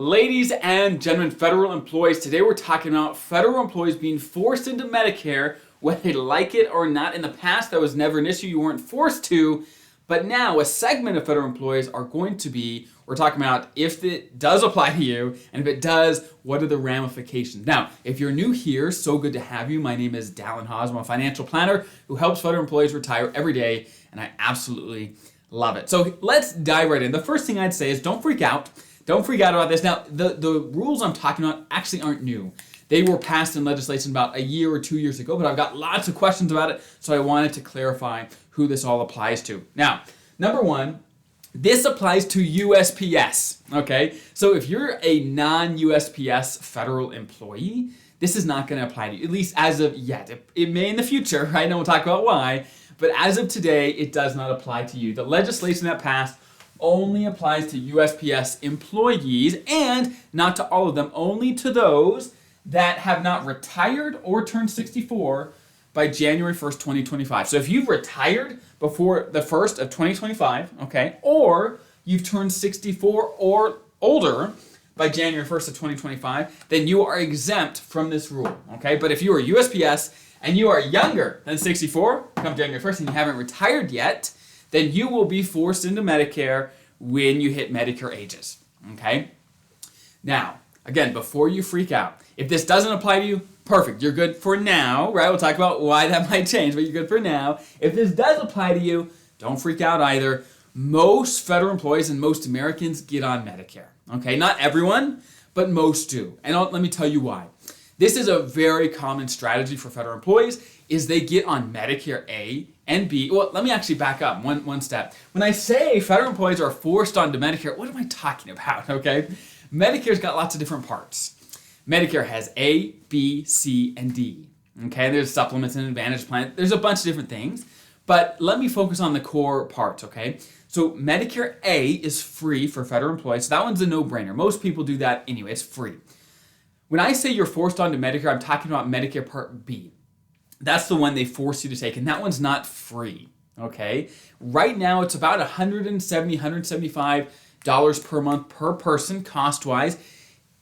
Ladies and gentlemen, federal employees, today we're talking about federal employees being forced into Medicare, whether they like it or not. In the past, that was never an issue. You weren't forced to. But now a segment of federal employees are going to be, we're talking about if it does apply to you, and if it does, what are the ramifications? Now, if you're new here, so good to have you. My name is Dallin Haas. I'm a financial planner who helps federal employees retire every day, and I absolutely love it. So let's dive right in. The first thing I'd say is don't freak out. Don't freak out about this. Now, the rules I'm talking about actually aren't new. They were passed in legislation about a year or 2 years ago, but I've got lots of questions about it, so I wanted to clarify who this all applies to. Now, number one, this applies to USPS, okay? So if you're a non-USPS federal employee, this is not going to apply to you, at least as of yet. It may in the future, right? And we'll talk about why, but as of today, it does not apply to you. The legislation that passed only applies to USPS employees, and not to all of them, only to those that have not retired or turned 64 by January 1st, 2025. So if you've retired before the 1st of 2025, okay, or you've turned 64 or older by January 1st of 2025, then you are exempt from this rule, okay? But if you are USPS and you are younger than 64, come January 1st, and you haven't retired yet, then you will be forced into Medicare when you hit Medicare ages, okay? Now, again, before you freak out, if this doesn't apply to you, perfect, you're good for now, right? We'll talk about why that might change, but you're good for now. If this does apply to you, don't freak out either. Most federal employees and most Americans get on Medicare, okay? Not everyone, but most do. And let me tell you why. This is a very common strategy for federal employees, is they get on Medicare A and B. Well, let me actually back up one step. When I say federal employees are forced onto Medicare, what am I talking about, okay? Medicare's got lots of different parts. Medicare has A, B, C, and D, okay? There's supplements and advantage plan. There's a bunch of different things, but let me focus on the core parts, okay? So Medicare A is free for federal employees. So that one's a no-brainer. Most people do that anyway. It's free. When I say you're forced onto Medicare, I'm talking about Medicare Part B. That's the one they force you to take, and that one's not free, okay? Right now, it's about $170, $175 per month per person, cost-wise,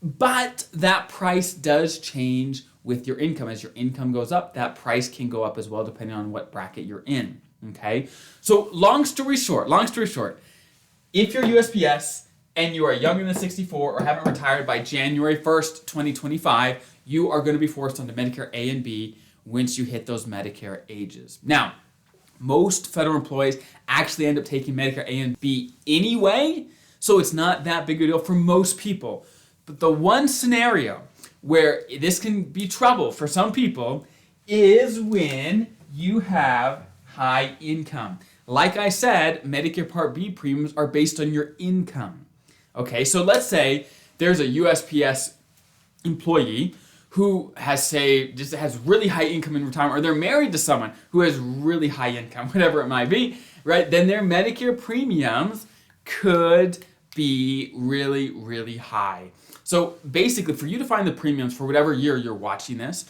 but that price does change with your income. As your income goes up, that price can go up as well, depending on what bracket you're in, okay? So long story short, if you're USPS, and you are younger than 64 or haven't retired by January 1st, 2025, you are going to be forced onto Medicare A and B once you hit those Medicare ages. Now, most federal employees actually end up taking Medicare A and B anyway, so it's not that big a deal for most people. But the one scenario where this can be trouble for some people is when you have high income. Like I said, Medicare Part B premiums are based on your income. Okay, so let's say there's a USPS employee who has really high income in retirement, or they're married to someone who has really high income, whatever it might be, right? Then their Medicare premiums could be really, really high. So basically, for you to find the premiums for whatever year you're watching this,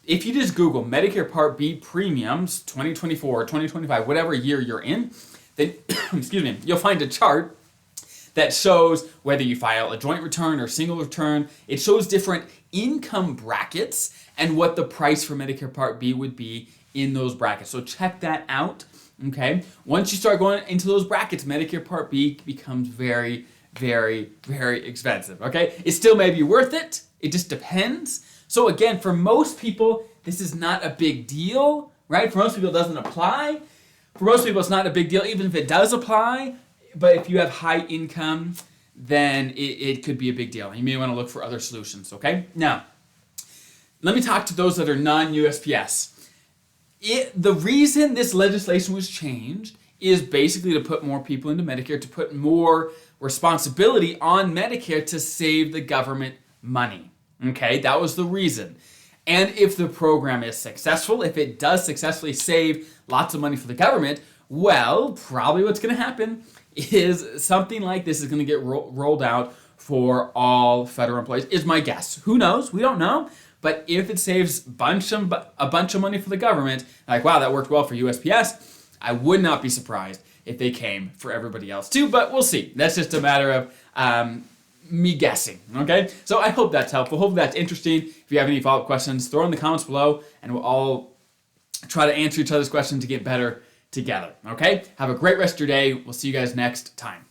if you just Google Medicare Part B premiums 2024 or 2025, whatever year you're in, then excuse me, you'll find a chart that shows whether you file a joint return or single return. It shows different income brackets and what the price for Medicare Part B would be in those brackets. So check that out, okay? Once you start going into those brackets, Medicare Part B becomes very, very, very expensive, okay? It still may be worth it. It just depends. So again, for most people, this is not a big deal, right? For most people, it doesn't apply. For most people, it's not a big deal, even if it does apply. But if you have high income, then it could be a big deal. You may want to look for other solutions, okay? Now, let me talk to those that are non-USPS. The reason this legislation was changed is basically to put more people into Medicare, to put more responsibility on Medicare to save the government money, okay? That was the reason. And if the program is successful, if it does successfully save lots of money for the government, well, probably what's going to happen is something like this is going to get rolled out for all federal employees, is my guess. Who knows? We don't know. But if it saves a bunch of money for the government, like, wow, that worked well for USPS, I would not be surprised if they came for everybody else too, but we'll see. That's just a matter of me guessing, okay? So I hope that's helpful. Hope that's interesting. If you have any follow-up questions, throw in the comments below, and we'll all try to answer each other's questions to get better together, okay? Have a great rest of your day. We'll see you guys next time.